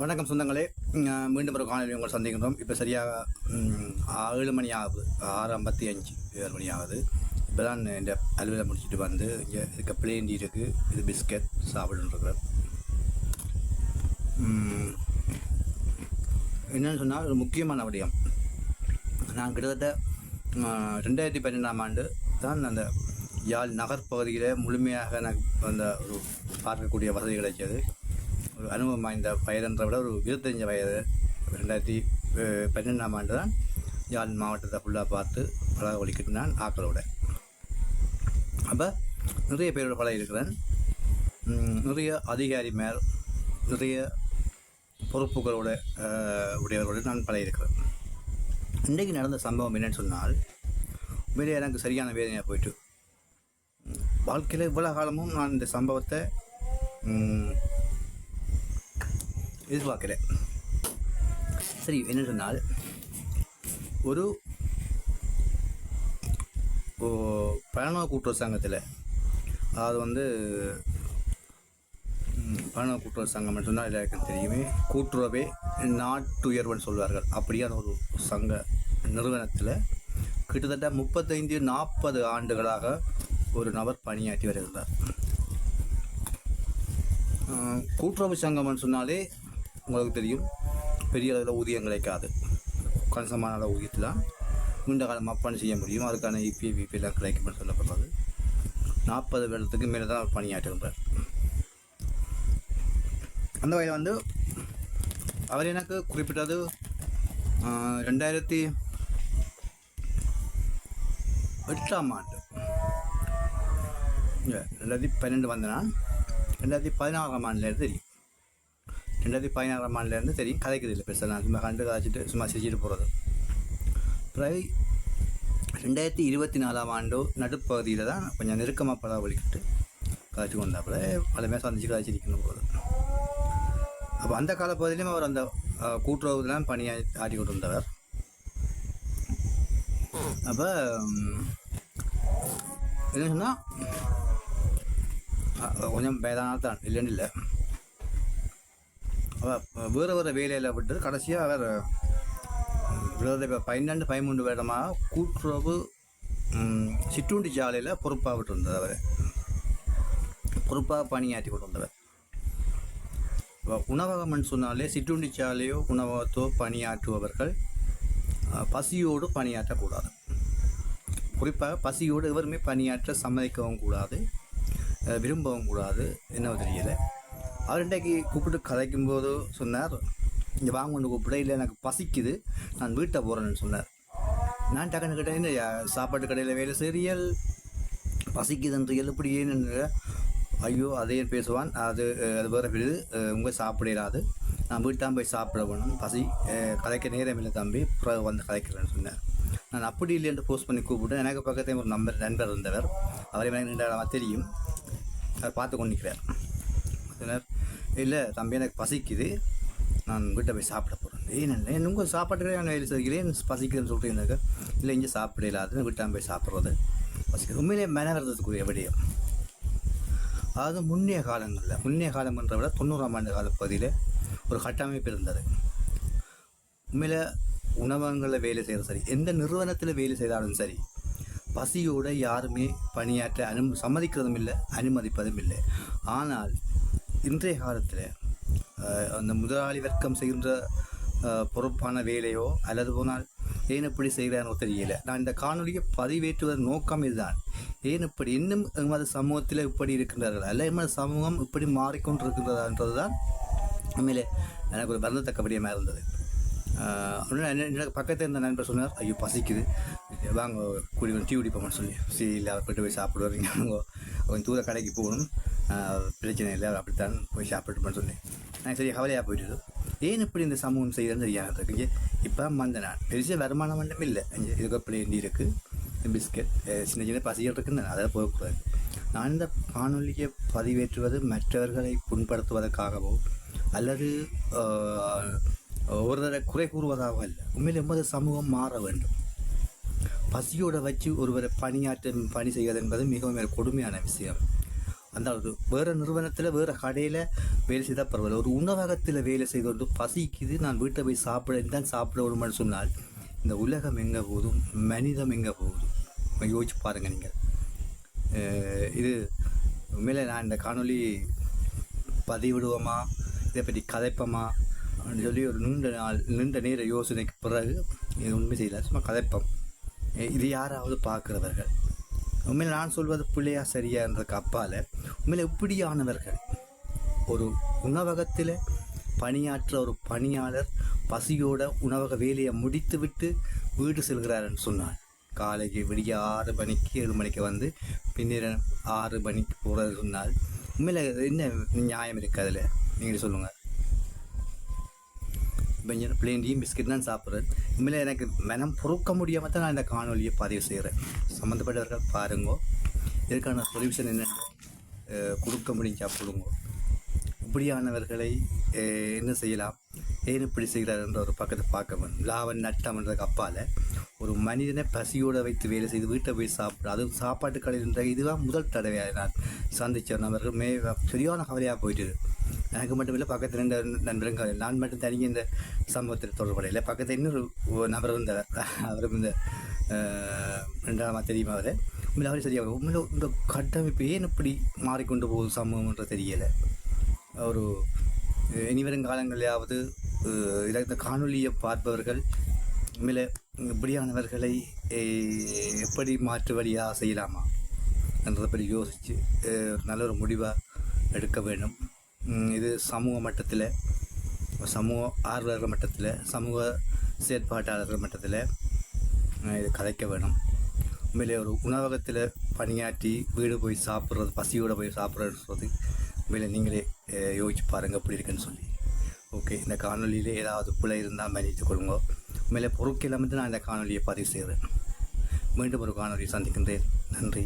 வணக்கம் சொந்தங்களே. மீண்டும் ஒரு காணொலி உங்களை சந்திக்கின்றோம். இப்போ சரியாக 7 மணி ஆகுது, 6:55 7 மணி ஆகுது. இப்போ தான் இந்த அலுவலை முடிச்சுட்டு வந்து இங்கே இருக்க பிளேண்டி இருக்குது, இது பிஸ்கட் சாப்பிடுன்றேன். என்னென்னு சொன்னால் ஒரு முக்கியமான விடயம். நான் கிட்டத்தட்ட 2012ஆம் ஆண்டு தான் அந்த யாழ் நகர் பகுதியில் முழுமையாக எனக்கு அந்த ஒரு பார்க்கக்கூடிய வசதி கிடைச்சது. ஒரு அனுபவம் வாய்ந்த வயதுன்ற விட ஒரு 25 வயது 2012ஆம் ஆண்டு தான் யாழ் மாவட்டத்தை ஃபுல்லாக பார்த்து பழக ஒழிக்கிட்டு நான் ஆக்களோட. அப்போ நிறைய பேரோட பழக இருக்கிறேன். நிறைய அதிகாரி மேல் நிறைய பொறுப்புகளோட உடையவர்களோடு நான் பழக இருக்கிறேன். இன்றைக்கு நடந்த சம்பவம் என்னன்னு சொன்னால், உண்மையிலே எனக்கு சரியான வேதனையாக போயிட்டு, வாழ்க்கையில் இவ்வளோ காலமும் நான் இந்த சம்பவத்தை எதிர்பார்க்கல. சரி, என்ன சொன்னால், ஒரு பழனோ கூட்டுறவு சங்கத்தில், அதாவது பழனோ கூட்டுறவு சங்கம் சொன்னால் எல்லாருக்கும் தெரியுமே, கூட்டுறவே நாட்டுயர்வுன்னு சொல்வார்கள். அப்படியான ஒரு சங்க நிறுவனத்தில் கிட்டத்தட்ட 35-40 ஆண்டுகளாக ஒரு நபர் பணியாற்றி வருகிறார். கூட்டுறவு சங்கம்னு சொன்னாலே உங்களுக்கு தெரியும், பெரிய அளவில் ஊதியம் கிடைக்காது. கணிசமான அளவு ஊதியத்தில் தான் நீண்ட காலம் அப்பணி செய்ய முடியும். அதுக்கான இபிஎல்லாம் கிடைக்கும்னு சொல்லப்படுறது. 40 வருடத்துக்கு மேலே தான் அவர் பணியாற்றுகின்றார். அந்த வகையில் அவர் எனக்கு குறிப்பிட்டது 2008ஆம் ஆண்டு 2012 வந்தேன்னா 2016ஆம் ஆண்டுலேருந்து தெரியும். 2016ஆம் ஆண்டுலேருந்து தெரியும். கதைக்குது இல்லை பெருசாக, நான் சும்மா கண்டு கதைச்சிட்டு சும்மா சிரிச்சிட்டு போகிறது. பிறகு 2024ஆம் ஆண்டு நடுப்பகுதியில் தான் கொஞ்சம் நெருக்கமாக பழகிட்டு கதைச்சி கொண்டாப்புல பல மேலே சந்திச்சு கதைச்சிருக்கணும் போது. அப்போ அந்த காலப்பகுதியிலையும் அவர் அந்த கூட்டுறவுலாம் பணியாற்றி கொண்டு வந்தவர். அப்போ என்ன சொன்னால், கொஞ்சம் வேதானால்தான் இல்லைன்னு இல்லை. வேறு வேறு வேலையில் விட்டு கடைசியாக அவர் 12-13 வருடமாக கூட்டுறவு சிற்றுண்டி சாலையில் பொறுப்பாக விட்டுருந்தது. அவர் பொறுப்பாக பணியாற்றி கொண்டு வந்தவர். உணவகம்னு சொன்னாலே சிற்றுண்டி சாலையோ உணவகத்தோ பணியாற்றுபவர்கள் பசியோடு பணியாற்றக்கூடாது. குறிப்பாக பசியோடு எவருமே பணியாற்ற சம்மதிக்கவும் கூடாது, விரும்பவும் கூடாது. என்ன தெரியலை. அவர் இன்றைக்கு கூப்பிட்டு கதைக்கும்போது சொன்னார், இங்கே வாங்க கொண்டு கூப்பிட, இல்லை எனக்கு பசிக்குது, நான் வீட்டை போகிறேன்னு சொன்னார். நான் டக்குன்னு கேட்டேன், இந்த சாப்பாட்டு கடையில் வேலை செய்யல் பசிக்குதுன்றீர்கள் இப்படி ஏன்னு? ஐயோ அதையே பேசுவான், அது வேறு விடுது, உங்கள் சாப்பிடாது, நான் வீட்டாக போய் சாப்பிட வேணும், பசி கதைக்க நேரம் இல்லை தம்பி, பிறகு வந்து கதைக்கிறேன்னு சொன்னார். நான் அப்படி இல்லைன்னு போஸ்ட் பண்ணி கூப்பிட்டேன். எனக்கு பக்கத்தையும் ஒரு நண்பர் இருந்தவர், அவரை எனக்கு தெரியும், அவர் பார்த்து கொண்டிருக்கிறார். இல்லை தம்பி எனக்கு பசிக்குது, நான் வீட்டை போய் சாப்பிட போகிறேன். ஏன் உங்கள் சாப்பாட்டுக்கே நான் வேலை செய்கிறேன், பசிக்குதுன்னு சொல்கிறீங்க. இல்லை இங்கே சாப்பிட இல்லாதுன்னு வீட்டாக போய் சாப்பிட்றது பசிக்குது. உண்மையிலே மனவரத்துக்குரிய விடயம். அதாவது முன்னைய காலம்ன்றதை விட 90ஆம் ஆண்டு கால பகுதியில் ஒரு கட்டமைப்பு இருந்தது. உண்மையில் உணவகங்களில் வேலை செய்கிறது சரி, எந்த நிறுவனத்தில் வேலை செய்தாலும் சரி, பசியோடு யாருமே பணியாற்ற சம்மதிக்கிறதும் இல்லை, அனுமதிப்பதும் இல்லை. ஆனால் இன்றைய காலத்தில் அந்த முதலாளி வர்க்கம் செய்கின்ற பொறுப்பான வேலையோ அல்லது போனால் ஏன் இப்படி செய்கிறானோ தெரியல. நான் இந்த காணொலியை பதிவேற்றுவதன் நோக்கம் இதுதான். ஏன் இப்படி இன்னும் எமது சமூகத்தில் இப்படி இருக்கின்றார்கள், அல்ல எமது சமூகம் இப்படி மாறிக்கொண்டிருக்கின்றதான்றது தான் உண்மையிலே எனக்கு ஒரு வருந்தத்தக்க விடயமாக இருந்தது. எனக்கு பக்கத்தில் இருந்த நண்பர் சொன்னார், ஐயோ பசிக்குது, வாங்க டீ குடிப்போம்னு சொல்லி. சரி இல்லை, அவர் போய்ட்டு போய் சாப்பிடுவாங்க, அவங்க தூர கடைக்கு போகணும், பிரச்சனை இல்லை, அவர் அப்படித்தான் போய் சாப்பிட்டுப்பேன்னு சொல்லி நான் சரி கவலையாக போயிட்டு. ஏன் இப்படி இந்த சமூகம் செய்யறதுன்னு தெரியாது இருக்குங்க. இப்போ நான் பெருசாக வருமானம் மட்டும் இல்லை, இதுக்கு பிளேண்டி இருக்குது, பிஸ்கட், சின்ன சின்ன பசிகள் இருக்குன்னு அதை போகக்கூடாது. நான் இந்த காணொலியை பதிவேற்றுவது மற்றவர்களை புண்படுத்துவதற்காகவோ அல்லது ஒருவரை குறை கூறுவதாக இல்லை. உண்மையில் எமது சமூகம் மாற வேண்டும். பசியோடு வச்சு ஒருவரை பணி செய்வது என்பது மிகவும் கொடுமையான விஷயம். அந்த ஒரு வேறு நிறுவனத்தில் வேறு கடையில் வேலை செய்தால் பரவாயில்ல. ஒரு உணவகத்தில் வேலை செய்து கொண்டு பசிக்குது, நான் வீட்டை போய் சாப்பிட சாப்பிட வேணும்னு சொன்னால் இந்த உலகம் எங்கே போகுதும், மனிதம் எங்கே போகுதும் யோசிச்சு பாருங்கள் நீங்கள். இது உண்மையிலே நான் இந்த காணொலி பதிவிடுவோமா, இதை பற்றி கதைப்போமா அப்படின்னு சொல்லி ஒரு நீண்ட நேர யோசனைக்கு பிறகு இது உண்மை செய்யல, சும்மா கதைப்போம். இது யாராவது பார்க்குறவர்கள் உண்மையில் நான் சொல்வது பிள்ளையா சரியான்றதுக்கு அப்பால் உண்மையில் இப்படியானவர்கள் ஒரு உணவகத்தில் பணியாற்ற ஒரு பணியாளர் பசியோட உணவக வேலையை முடித்து விட்டு வீடு செல்கிறாருன்னு சொன்னார். காலைக்கு விடிய 6 மணிக்கு 7 மணிக்கு வந்து பின்னர் 6 மணிக்கு போகிறது சொன்னால் உண்மையில் என்ன நியாயம் இருக்குது அதில்? நீங்கள் சொல்லுங்கள். இப்போ பிளேண்டியும் பிஸ்கெட் தான் சாப்பிட்றேன். உண்மையில் எனக்கு மனம் பொறுக்க முடியாமல் தான் நான் இந்த காணொலியை பதிவு செய்கிறேன். சம்மந்தப்பட்டவர்கள் பாருங்கோ, இதற்கான சொல்யூஷன் என்னென்னு கொடுக்க முடிஞ்சா கொடுங்க. இப்படியானவர்களை என்ன செய்யலாம், ஏன் இப்படி செய்கிறாருன்ற ஒரு பக்கத்தை பார்க்க வேண்டும். லாபம் நட்டம்ன்றதுக்கு அப்பால் ஒரு மனிதனை பசியோடு வைத்து வேலை செய்து வீட்டை போய் சாப்பிட, அதுவும் சாப்பாட்டு கடையில்ன்ற இதுதான் முதல் தடவையாக நான் சந்தித்த நபர்கள் சரியான கவலையாக போயிட்டு. எனக்கு மட்டும் இல்லை, பக்கத்தில் 2 நண்பர்கள், நான் மட்டும் தனியாக இந்த சம்பவத்தில் தொடர்படையில் பக்கத்தில் இன்னொரு நபர் இருந்தார். அவரும் இந்த 2ஆம் தெரியுமா அவரை. உண்மையில் அவரே சரியாக உண்மையில் இந்த கட்டமைப்பு ஏன் இப்படி மாறிக்கொண்டு போகுது சமூகம்ன்ற தெரியலை. ஒரு இனிவரும் காலங்களிலாவது இந்த காணொலியை பார்ப்பவர்கள் உண்மையில் இப்படியானவர்களை எப்படி மாற்று வழியாக செய்யலாமா என்றதை பற்றி யோசித்து நல்ல ஒரு முடிவாக எடுக்க வேண்டும். இது சமூக மட்டத்தில், சமூக ஆர்வலர்கள் மட்டத்தில், சமூக செயற்பாட்டாளர்கள் மட்டத்தில் இது கதைக்க வேணும். உண்மையிலே ஒரு உணவகத்தில் பணியாற்றி வீடு போய் சாப்பிட்றது, பசியோடு போய் சாப்பிட்றது உண்மையிலே நீங்களே யோசிச்சு பாருங்கள் எப்படி இருக்குன்னு சொல்லி. ஓகே, இந்த காணொலியிலே ஏதாவது பிழை இருந்தால் மன்னித்து கொள்ளுங்க. உண்மையிலே பொறுக்கில்லாமல் நான் இந்த காணொலியை பதிவு செய்கிறேன். மீண்டும் ஒரு காணொலியை சந்திக்கின்றேன். நன்றி.